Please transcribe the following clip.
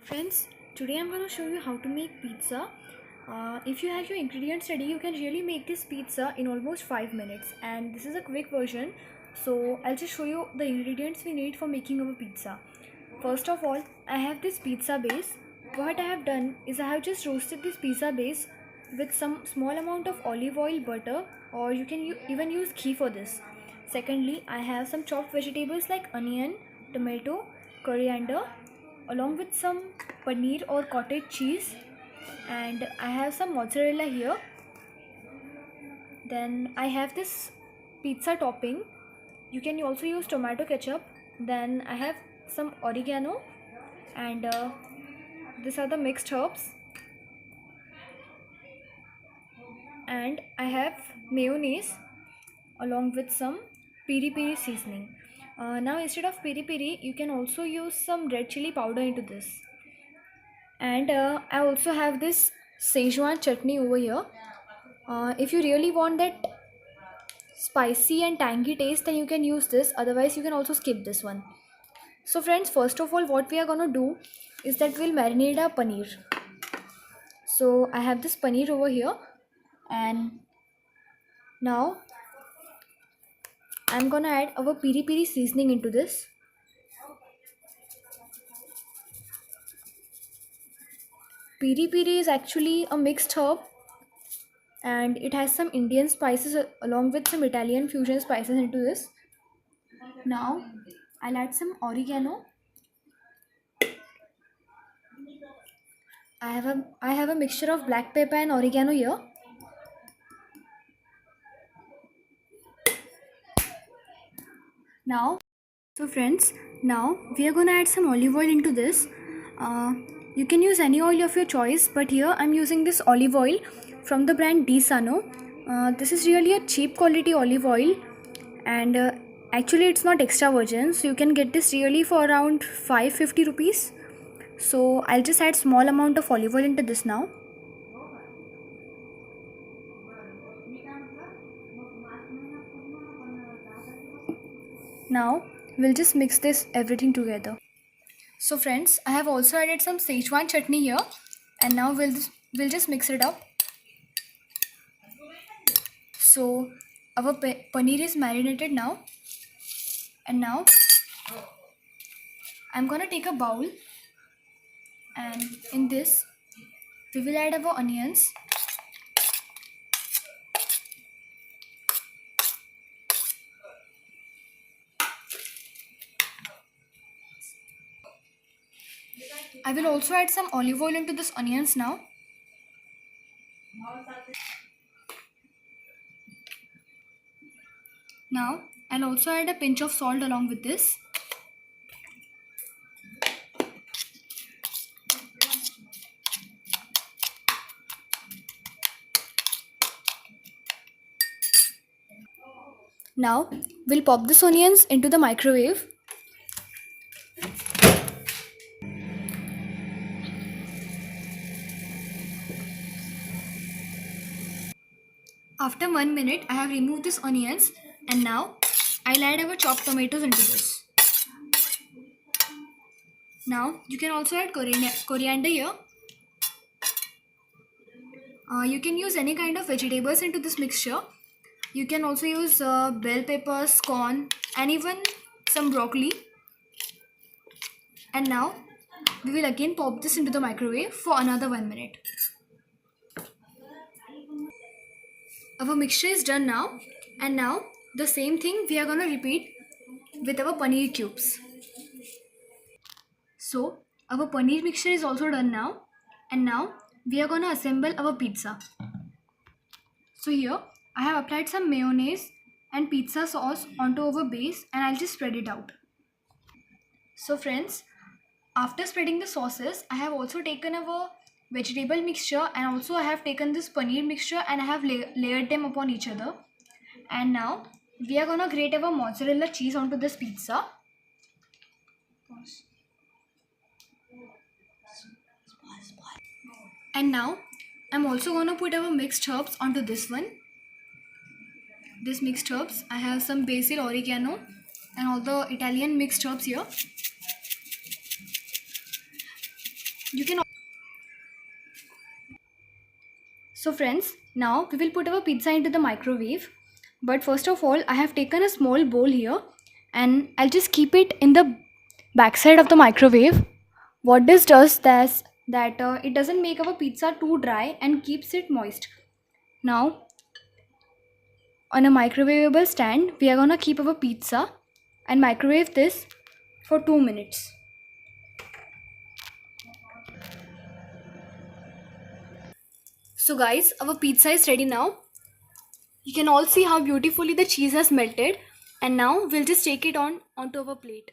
Friends, today I'm going to show you how to make pizza. If you have your ingredients ready, you can really make this pizza in almost 5 minutes, and this is a quick version. So I'll just show you the ingredients we need for making our pizza. First of all, I have this pizza base. What I have done is I have just roasted this pizza base with some small amount of olive oil, butter, or you can even use ghee for this. Secondly, I have some chopped vegetables like onion, tomato, coriander, along with some paneer or cottage cheese, and I have some mozzarella here. Then I have this pizza topping. You can also use tomato ketchup. Then I have some oregano, and these are the mixed herbs, and I have mayonnaise along with some piri piri seasoning. Now instead of piri piri, you can also use some red chili powder into this. And I also have this Szechuan chutney over here. If you really want that spicy and tangy taste, then you can use this, otherwise you can also skip this one. So friends, first of all, what we are gonna do is that we'll marinate our paneer. So I have this paneer over here, and now I'm gonna add our piri piri seasoning into this. Piri piri is actually a mixed herb, and it has some Indian spices along with some Italian fusion spices into this. Now I'll add some oregano. I have a mixture of black pepper and oregano here. Now, so friends, now we are gonna add some olive oil into this. You can use any oil of your choice, but here I'm using this olive oil from the brand Di Sano. This is really a cheap quality olive oil, and actually it's not extra virgin, so you can get this really for around 550 rupees. So I'll just add small amount of olive oil into this now. Now we'll just mix this everything together. So friends, I have also added some Szechuan chutney here, and now we'll just mix it up. So our paneer is marinated now, and now I'm gonna take a bowl, and in this we will add our onions. I will also add some olive oil into this onions now. Now I'll also add a pinch of salt along with this. Now we'll pop these onions into the microwave. After 1 minute, I have removed these onions, and now I'll add our chopped tomatoes into this. Now you can also add coriander here. You can use any kind of vegetables into this mixture. You can also use bell peppers, corn, and even some broccoli. And now we will again pop this into the microwave for another 1 minute. Our mixture is done now, and now the same thing we are gonna repeat with our paneer cubes. So our paneer mixture is also done now, and now we are gonna assemble our pizza. So here I have applied some mayonnaise and pizza sauce onto our base, and I'll just spread it out. So friends, after spreading the sauces, I have also taken our vegetable mixture, and also I have taken this paneer mixture, and I have layered them upon each other. And now we are gonna grate our mozzarella cheese onto this pizza. And now I'm also gonna put our mixed herbs onto this one. This mixed herbs, I have some basil, oregano, and all the Italian mixed herbs here. You can. So friends, now we will put our pizza into the microwave. But first of all, I have taken a small bowl here and I'll just keep it in the backside of the microwave. What this does is that it doesn't make our pizza too dry and keeps it moist. Now, on a microwavable stand, we are gonna keep our pizza and microwave this for 2 minutes. So guys, our pizza is ready now. You can all see how beautifully the cheese has melted, and now we'll just take it onto our plate.